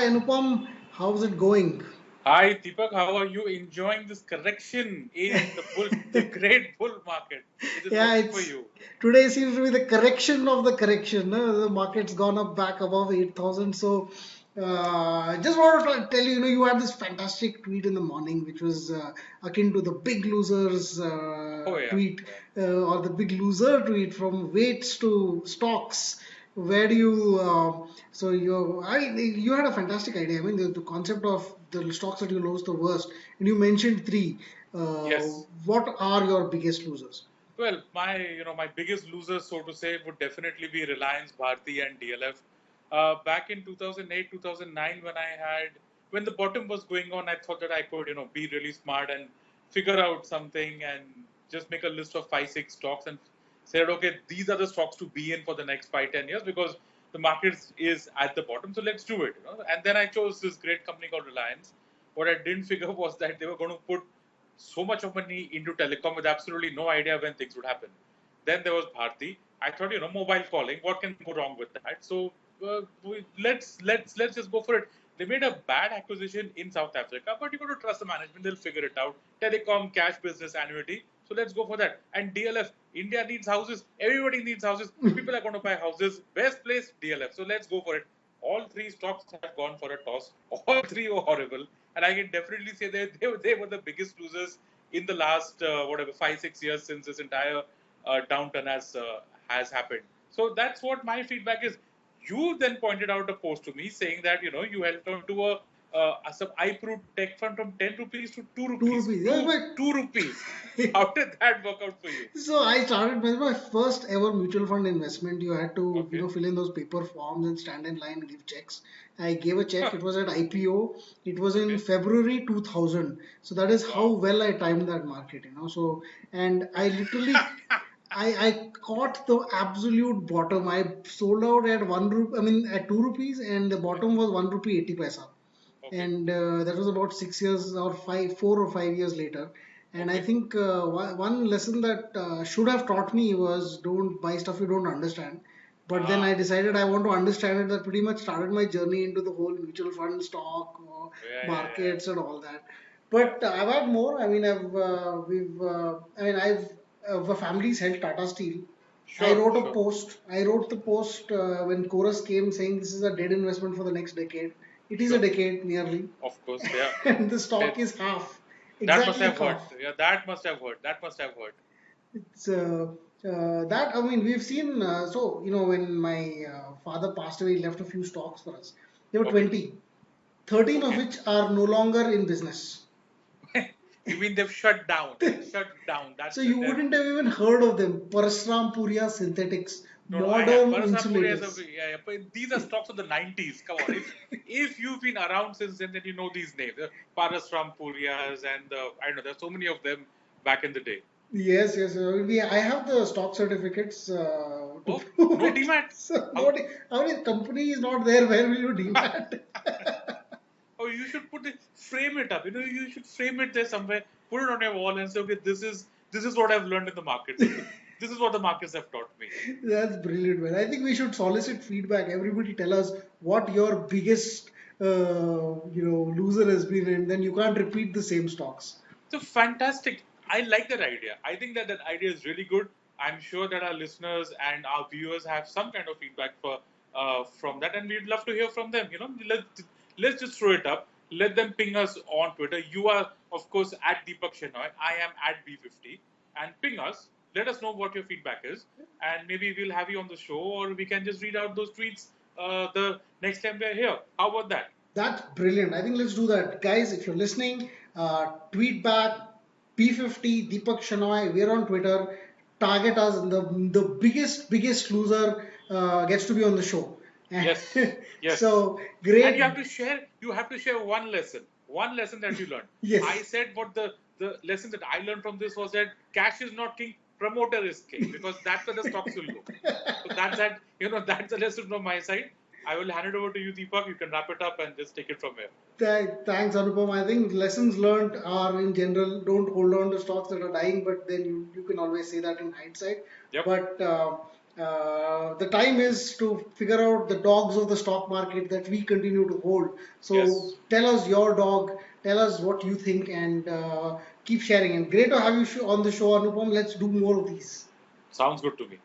Anupam. How's it going? Hi Deepak, how are you enjoying this correction in the great bull market? Is it Yeah, working for it's you? today seems to be the correction of the correction. The market's gone up back above 8,000. So, just want to tell you, you had this fantastic tweet in the morning, which was akin to the big losers Oh yeah, tweet yeah. or the big loser tweet from weights to stocks. Where do you? You had a fantastic idea. I mean, the concept of the stocks that you lose the worst, and you mentioned three. Yes. What are your biggest losers? Well, my biggest loser, so to say, would definitely be Reliance, Bharti, and DLF. Back in 2008, 2009, when the bottom was going on, I thought that I could, be really smart and figure out something and just make a list of five, six stocks and said, okay, these are the stocks to be in for the next 5, 10 years because the market is at the bottom. So let's do it. And then I chose this great company called Reliance. What I didn't figure was that they were going to put so much of money into telecom with absolutely no idea when things would happen. Then there was Bharti. I thought, mobile calling. What can go wrong with that? So let's just go for it. They made a bad acquisition in South Africa, but you got to trust the management. They'll figure it out. Telecom, cash business, annuity. So let's go for that. And DLF, India needs houses. Everybody needs houses. People are going to buy houses. Best place, DLF. So let's go for it. All three stocks have gone for a toss. All three were horrible, and I can definitely say that they were the biggest losers in the last whatever 5, 6 years since this entire downturn has happened. So that's what my feedback is. You then pointed out a post to me saying that you held on to some iPro tech fund from 10 rupees to two Two rupees, rupees. Yeah, two rupees. but How did that work out for you? so I started with my first ever mutual fund investment. You had to, Okay, fill in those paper forms and stand in line and give checks. I gave a check. It was at IPO. It was in okay, February 2000. So that is how wow. well I timed that market. So, and I literally, I caught the absolute bottom. I sold out at 1 rupee, I mean at 2 rupees, and the Okay, bottom was 1 rupee 80 paisa. okay, And that was about 6 years or 4 or 5 years later. And I okay. think one lesson that should have taught me was don't buy stuff you don't understand. But then I Ah, decided I want to understand it. That pretty much started my journey into the whole mutual fund, stock, yeah, yeah, yeah. markets, and all that. But I've had more. I mean, the family's held Tata Steel. I Sure, wrote a sure. post. I wrote the post when Chorus came saying this is a dead investment for the next decade. It is a Sure. decade nearly, Of course, yeah. and the stock That is half, that must exactly have hurt. half. Yeah, that must have hurt. That must have hurt. It's that I mean we've seen. When my father passed away, he left a few stocks for us. There were Okay, 20, 13 of okay. which are no longer in business. You mean they've shut down? They've shut down. So That's you that. wouldn't have even heard of them. Parasram Puria Synthetics, No, no, I have. modern Parasampuri has a. insulators. Yeah, yeah, but these are stocks of the 90s. Come on, if you've been around since then you know these names. Parasrampurias and I don't know. There's so many of them back in the day. Yes, yes. I have the stock certificates to Oh, prove no it. demat. So, How? how many company is not there? Where will you demat? Oh, you should frame it up. You should frame it there somewhere. Put it on your wall and say, okay, this is what I've learned in the market. This is what the markets have taught me. That's brilliant, man. I think we should solicit feedback. Everybody tell us what your biggest, loser has been, and then you can't repeat the same stocks. So fantastic. I like that idea. I think that idea is really good. I'm sure that our listeners and our viewers have some kind of feedback from that, and we'd love to hear from them. Let's just throw it up. Let them ping us on Twitter. You are, of course, at Deepak Shenoy. I am at B50, and ping us. Let us know what your feedback is, and maybe we'll have you on the show, or we can just read out those tweets the next time we're here. How about that? That's brilliant. I think let's do that. Guys, if you're listening, tweet back P50 Deepak Shenoy. We're on Twitter. Target us. The biggest loser gets to be on the show. Yes, yes. So And great. you have to share one lesson that you learned. I Yes. said what the lesson that I learned from this was that cash is not king, promoter is king, because that's where the stocks will go. So that's a lesson from my side. I will hand it over to you, Deepak. You can wrap it up and just take it from here. Thanks, Anupam. I think lessons learned are in general don't hold on to stocks that are dying, but then you can always say that in hindsight. Yep. But The time is to figure out the dogs of the stock market that we continue to hold. So Yes. tell us your dog, tell us what you think, and keep sharing. And great to have you on the show, Anupam. Let's do more of these. Sounds good to me.